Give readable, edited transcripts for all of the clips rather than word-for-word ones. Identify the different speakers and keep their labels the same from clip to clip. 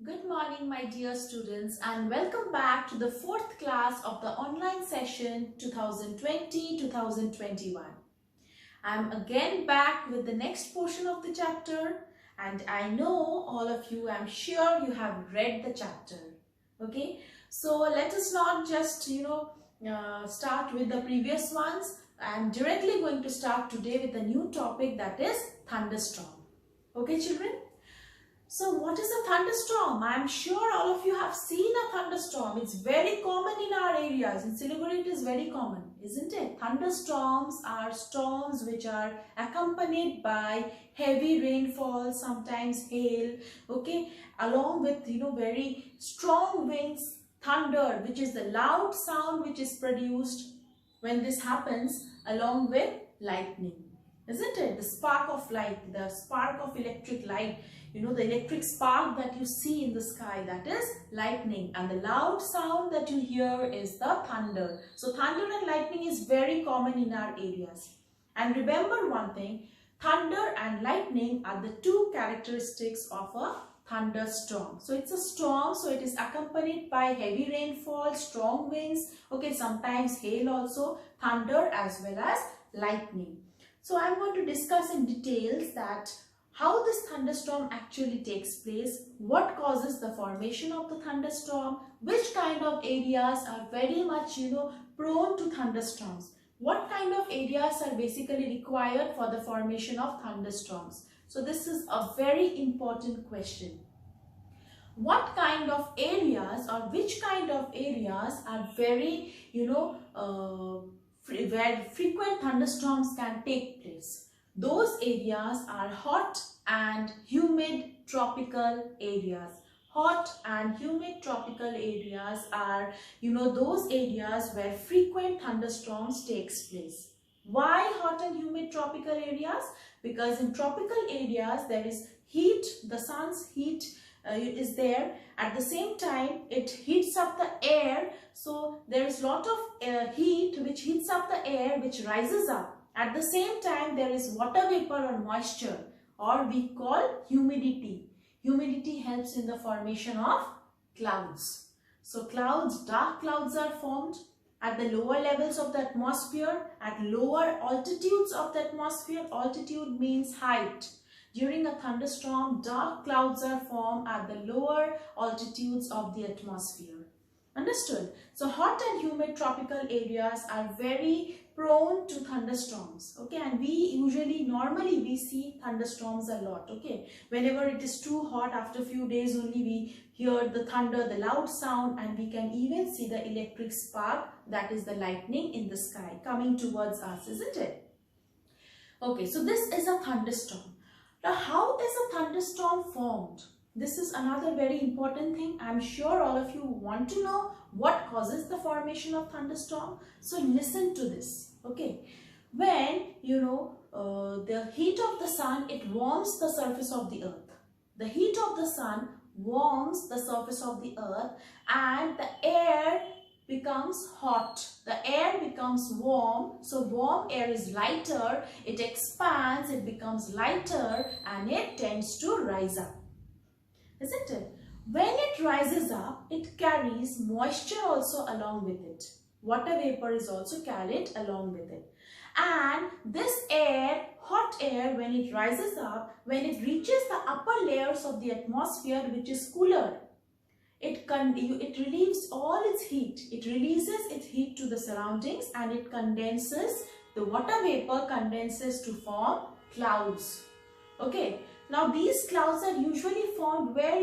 Speaker 1: Good morning, my dear students, and welcome back to the fourth class of the online session 2020-2021. I'm again back with the next portion of the chapter, and I know all of you, I'm sure you have read the chapter. Okay, so let us not just, start with the previous ones. I'm directly going to start today with a new topic, that is thunderstorm. Okay, children? So what is a thunderstorm? I am sure all of you have seen a thunderstorm. It's very common in our areas. In Siliguri it is very common, isn't it? Thunderstorms are storms which are accompanied by heavy rainfall, sometimes hail, okay, along with very strong winds, thunder, which is the loud sound which is produced when this happens, along with lightning. Isn't it? The spark of light, the spark of electric light, the electric spark that you see in the sky, that is lightning, and the loud sound that you hear is the thunder. So thunder and lightning is very common in our areas. And remember one thing, thunder and lightning are the two characteristics of a thunderstorm. So it's a storm, so it is accompanied by heavy rainfall, strong winds, okay, sometimes hail also, thunder as well as lightning. So I'm going to discuss in details that how this thunderstorm actually takes place, what causes the formation of the thunderstorm, which kind of areas are very much prone to thunderstorms, what kind of areas are basically required for the formation of thunderstorms. So this is a very important question. What kind of areas or which kind of areas are very where frequent thunderstorms can take place? Those areas are hot and humid tropical areas. Hot and humid tropical areas are, those areas where frequent thunderstorms takes place. Why hot and humid tropical areas? Because in tropical areas there is heat, the sun's heat is there. At the same time, it heats up the air. So there is lot of heat which heats up the air, which rises up. At the same time, there is water vapor or moisture, or we call humidity. Humidity helps in the formation of clouds. So clouds, dark clouds are formed at the lower levels of the atmosphere, at lower altitudes of the atmosphere. Altitude means height. During a thunderstorm, dark clouds are formed at the lower altitudes of the atmosphere. Understood? So hot and humid tropical areas are very prone to thunderstorms, okay, and normally we see thunderstorms a lot, okay. Whenever it is too hot, after a few days only we hear the thunder, the loud sound, and we can even see the electric spark, that is the lightning in the sky coming towards us, isn't it? Okay, so this is a thunderstorm. Now how is a thunderstorm formed? This is another very important thing. I'm sure all of you want to know what causes the formation of thunderstorm. So listen to this, okay. When, the heat of the sun, it warms the surface of the earth. The heat of the sun warms the surface of the earth and the air becomes hot. The air becomes warm. So warm air is lighter. It expands, it becomes lighter, and it tends to rise up. Isn't it? When it rises up, it carries moisture also along with it. Water vapor is also carried along with it. And this air, hot air, when it rises up, when it reaches the upper layers of the atmosphere, which is cooler, it relieves all its heat. It releases its heat to the surroundings and it condenses, the water vapor condenses to form clouds. Okay. Now these clouds are usually formed where,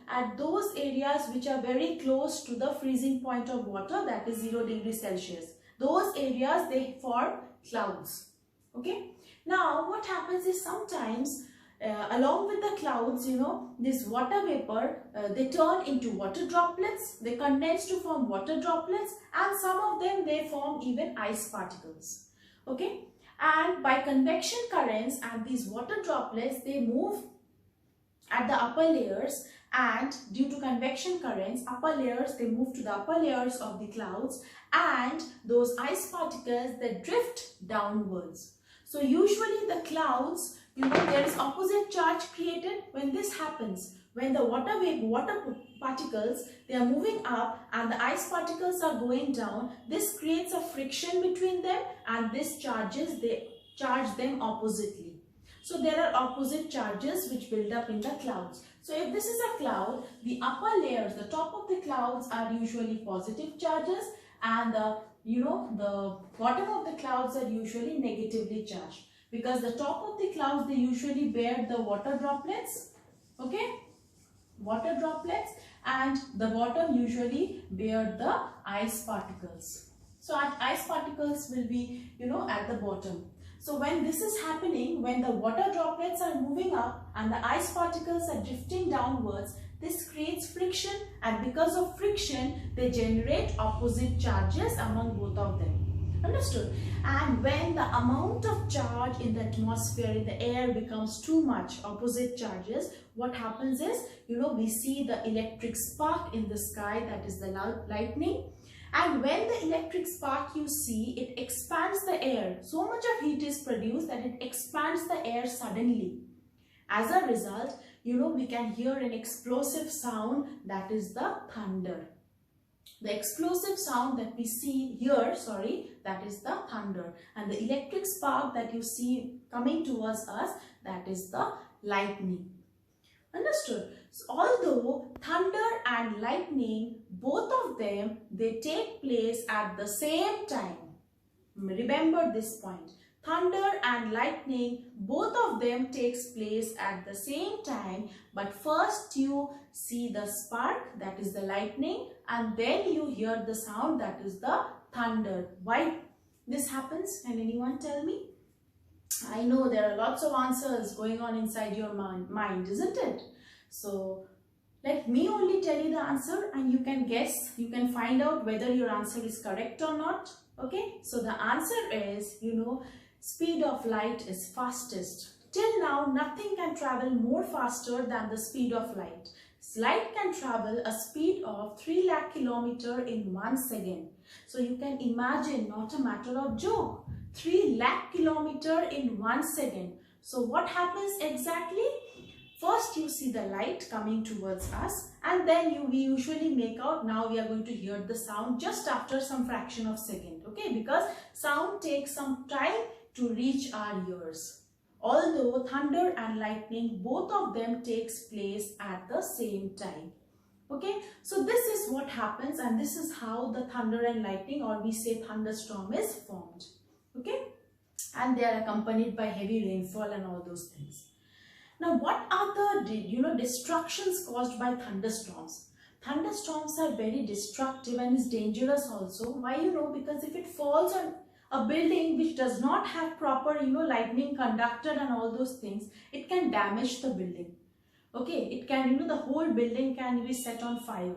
Speaker 1: at those areas which are very close to the freezing point of water, that is 0 degrees Celsius. Those areas, they form clouds. Okay. Now what happens is sometimes along with the clouds, this water vapor, they turn into water droplets. They condense to form water droplets, and some of them, they form even ice particles. Okay. And by convection currents and these water droplets, they move at the upper layers, and due to convection currents, upper layers, they move to the upper layers of the clouds, and those ice particles, they drift downwards. So usually the clouds, there is opposite charge created when this happens. when the water particles, they are moving up and the ice particles are going down, this creates a friction between them, and this they charge them oppositely. So there are opposite charges which build up in the clouds. So if this is a cloud, the upper layers, the top of the clouds are usually positive charges, and the bottom of the clouds are usually negatively charged, because the top of the clouds, they usually bear the water droplets, okay, water droplets, and the bottom usually bear the ice particles. So ice particles will be at the bottom. So when this is happening, when the water droplets are moving up and the ice particles are drifting downwards, this creates friction, and because of friction, they generate opposite charges among both of them. Understood? And when the amount of charge in the atmosphere, in the air, becomes too much, opposite charges, what happens is, we see the electric spark in the sky, that is the lightning. And when the electric spark you see, it expands the air. So much of heat is produced that it expands the air suddenly. As a result, we can hear an explosive sound, that is the thunder. The explosive sound that we hear, that is the thunder. And the electric spark that you see coming towards us, that is the lightning. Understood? So although thunder and lightning, both of them, they take place at the same time. Remember this point. Thunder and lightning, both of them takes place at the same time, but first you see the spark, that is the lightning, and then you hear the sound, that is the thunder. Why this happens? Can anyone tell me? I know there are lots of answers going on inside your mind, isn't it? So let me only tell you the answer, and you can guess, you can find out whether your answer is correct or not. Okay, so the answer is, speed of light is fastest. Till now, nothing can travel more faster than the speed of light. Light can travel a speed of 3 lakh kilometers in 1 second. So you can imagine, not a matter of joke, 3 lakh kilometers in 1 second. So what happens exactly? First you see the light coming towards us, and then we usually make out, now we are going to hear the sound just after some fraction of second, okay, because sound takes some time to reach our ears. Although thunder and lightning, both of them takes place at the same time. Okay, so this is what happens, and this is how the thunder and lightning, or we say thunderstorm, is formed. Okay, and they are accompanied by heavy rainfall and all those things. Now, what are the destructions caused by thunderstorms? Thunderstorms are very destructive and is dangerous also. Why? Because if it falls on a building which does not have proper lightning conductor and all those things, it can damage the building. Okay, it can the whole building can be set on fire.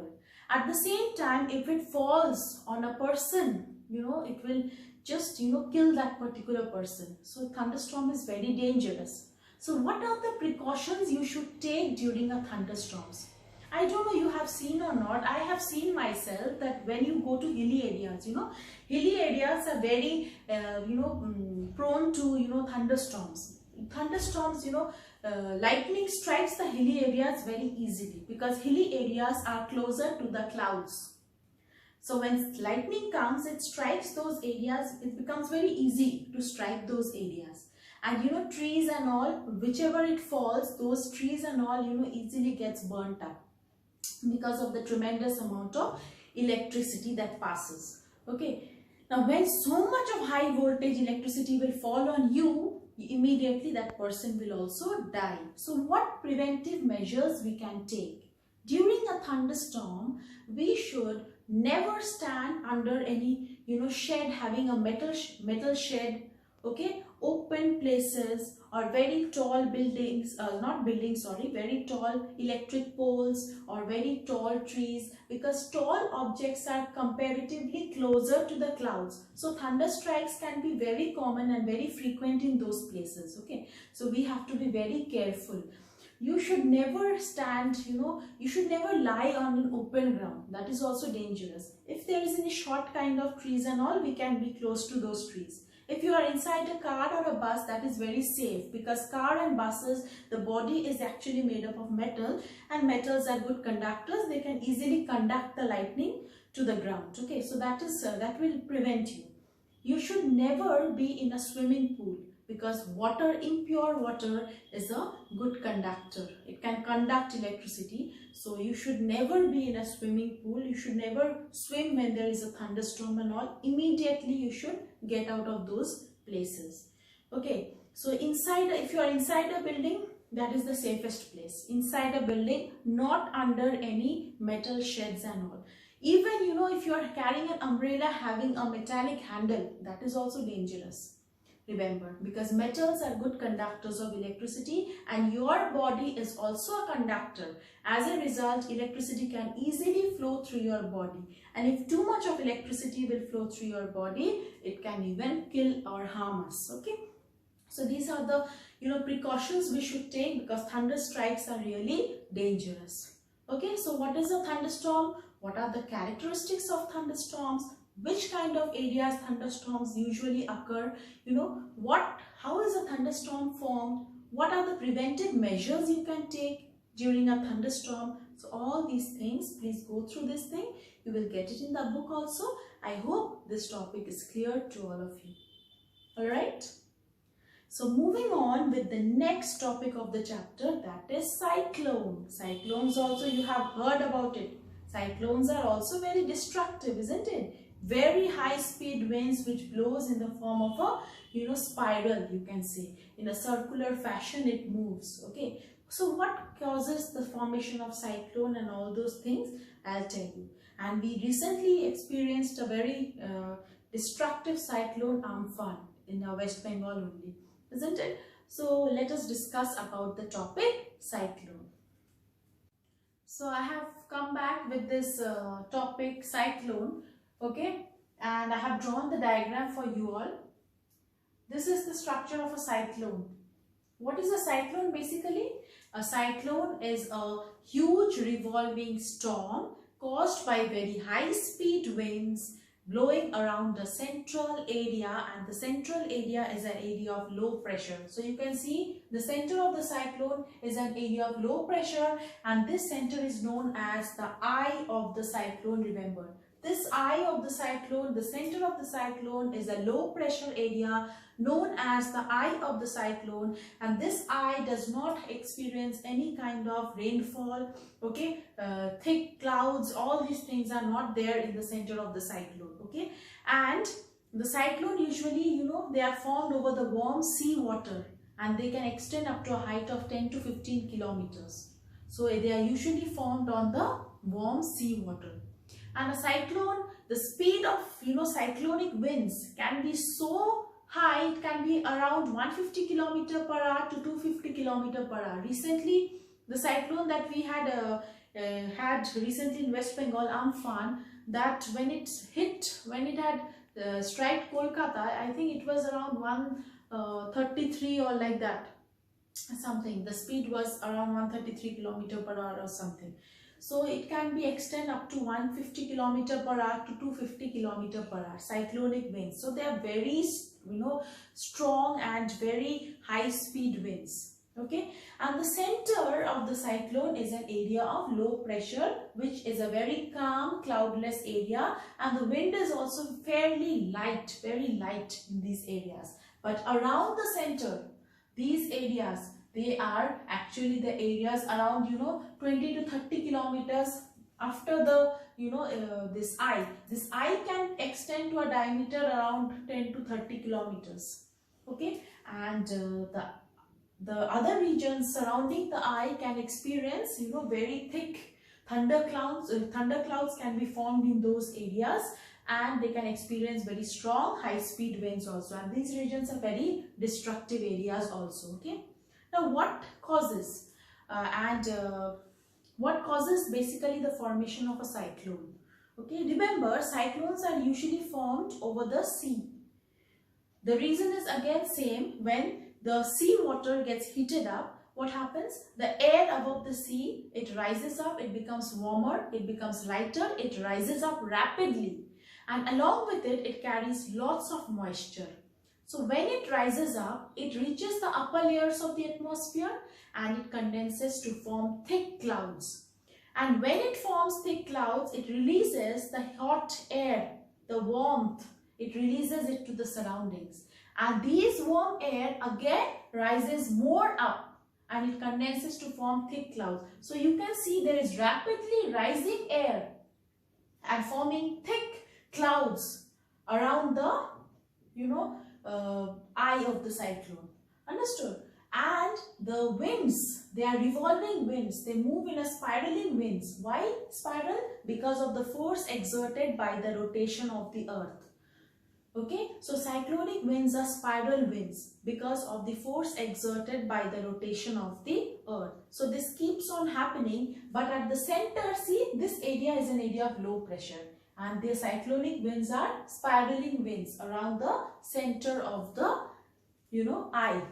Speaker 1: At the same time, if it falls on a person, it will just kill that particular person. So thunderstorm is very dangerous. So what are the precautions you should take during a thunderstorms? I don't know you have seen or not. I have seen myself that when you go to hilly areas, hilly areas are very, prone to, thunderstorms. Thunderstorms, lightning strikes the hilly areas very easily because hilly areas are closer to the clouds. So when lightning comes, it strikes those areas, it becomes very easy to strike those areas. And trees and all, whichever it falls, those trees and all, easily gets burnt up because of the tremendous amount of electricity that passes. Okay. Now, when so much of high voltage electricity will fall on you, immediately that person will also die. So, what preventive measures we can take? During a thunderstorm, we should never stand under any, shed, having a metal shed, okay, open places or very tall buildings, very tall electric poles or very tall trees, because tall objects are comparatively closer to the clouds. So thunder strikes can be very common and very frequent in those places, okay. So we have to be very careful. You should never stand, you should never lie on an open ground. That is also dangerous. If there is any short kind of trees and all, we can be close to those trees. If you are inside a car or a bus, that is very safe, because car and buses, the body is actually made up of metal, and metals are good conductors. They can easily conduct the lightning to the ground. Okay, so that will prevent you. You should never be in a swimming pool, because water, impure water, is a good conductor. It can conduct electricity. So you should never be in a swimming pool. You should never swim when there is a thunderstorm and all. Immediately you should get out of those places. Okay, so if you are inside a building, that is the safest place. Inside a building, not under any metal sheds and all. Even, if you are carrying an umbrella having a metallic handle, that is also dangerous. Remember, because metals are good conductors of electricity, and your body is also a conductor. As a result, electricity can easily flow through your body. And if too much of electricity will flow through your body, it can even kill or harm us. Okay. So these are the, precautions we should take, because thunder strikes are really dangerous. Okay. So what is a thunderstorm? What are the characteristics of thunderstorms? Which kind of areas thunderstorms usually occur? How is a thunderstorm formed? What are the preventive measures you can take during a thunderstorm? So all these things, please go through this thing. You will get it in the book also. I hope this topic is clear to all of you. Alright. So moving on with the next topic of the chapter, that is cyclone. Cyclones also, you have heard about it. Cyclones are also very destructive, isn't it? Very high speed winds which blows in the form of a spiral, you can say. In a circular fashion it moves. Okay. So what causes the formation of cyclone and all those things? I'll tell you. And we recently experienced a very destructive cyclone Amphan in West Bengal only, isn't it? So let us discuss about the topic cyclone. So I have come back with this topic cyclone. Okay, and I have drawn the diagram for you all. This is the structure of a cyclone. What is a cyclone basically? A cyclone is a huge revolving storm caused by very high speed winds blowing around the central area, and the central area is an area of low pressure. So you can see the center of the cyclone is an area of low pressure, and this center is known as the eye of the cyclone. Remember, this eye of the cyclone, the center of the cyclone, is a low pressure area known as the eye of the cyclone, and this eye does not experience any kind of rainfall. Okay, thick clouds, all these things are not there in the center of the cyclone. Okay, and the cyclone usually, they are formed over the warm sea water, and they can extend up to a height of 10 to 15 kilometers. So they are usually formed on the warm sea water. And a cyclone, the speed of cyclonic winds can be so high, it can be around 150 km per hour to 250 km per hour. Recently, the cyclone that we had recently in West Bengal, Amphan, that when it had struck Kolkata, I think it was around 133 or like that, something. The speed was around 133 km per hour or something. So it can be extend up to 150 km per hour to 250 km per hour, cyclonic winds. So they are very, strong and very high speed winds. Okay, and the center of the cyclone is an area of low pressure, which is a very calm, cloudless area, and the wind is also fairly light, very light in these areas. But around the center, these areas, they are actually the areas around 20 to 30 kilometers after the this eye can extend to a diameter around 10 to 30 kilometers. Okay, and the other regions surrounding the eye can experience very thick thunderclouds. Thunderclouds can be formed in those areas, and they can experience very strong high speed winds also, and these regions are very destructive areas also. Okay, now what causes basically the formation of a cyclone? Okay, remember, cyclones are usually formed over the sea. The reason is again same. When the sea water gets heated up, what happens? The air above the sea, it rises up, it becomes warmer, it becomes lighter, it rises up rapidly, and along with it, it carries lots of moisture. So when it rises up, it reaches the upper layers of the atmosphere and it condenses to form thick clouds. And when it forms thick clouds, it releases the hot air, the warmth. It releases it to the surroundings. And these warm air again rises more up and it condenses to form thick clouds. So you can see there is rapidly rising air and forming thick clouds around the, eye of the cyclone. Understood? And the winds, they are revolving winds. They move in a spiraling winds. Why spiral? Because of the force exerted by the rotation of the earth. Okay, so cyclonic winds are spiral winds because of the force exerted by the rotation of the earth. So this keeps on happening, but at the center, see, this area is an area of low pressure and the cyclonic winds are spiraling winds around the center of the, eye.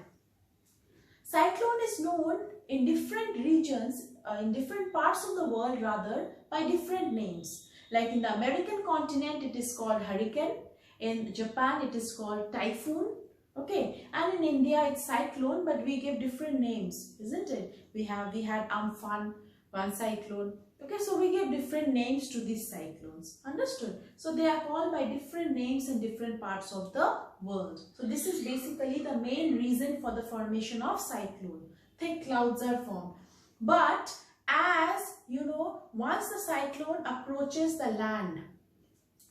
Speaker 1: Cyclone is known in different regions, in different parts of the world rather, by different names. Like in the American continent, it is called hurricane. In Japan, it is called typhoon. Okay, and in India, it's cyclone, but we give different names, isn't it? We had Amphan, one cyclone. Okay, so we give different names to these cyclones. Understood? So they are called by different names in different parts of the world. So this is basically the main reason for the formation of cyclone. Thick clouds are formed. But as once the cyclone approaches the land,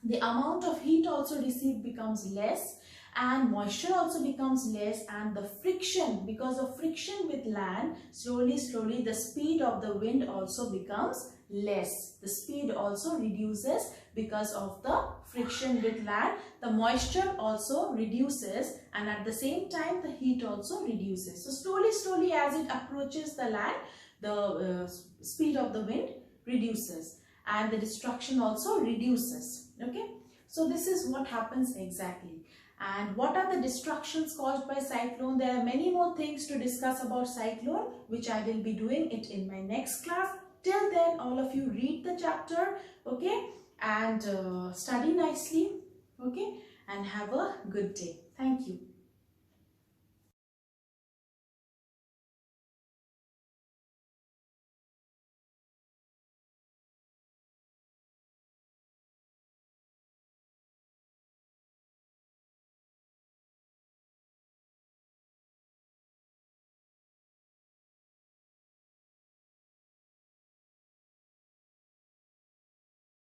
Speaker 1: the amount of heat also received becomes less and moisture also becomes less, and the friction, because of friction with land, slowly the speed of the wind also becomes less. The speed also reduces because of the friction with land. The moisture also reduces and at the same time the heat also reduces. So slowly as it approaches the land, the speed of the wind reduces and the destruction also reduces. Okay, so this is what happens exactly. And what are the destructions caused by cyclone? There are many more things to discuss about cyclone, which I will be doing it in my next class. Till then, all of you read the chapter, okay, and study nicely, okay, and have a good day. Thank you.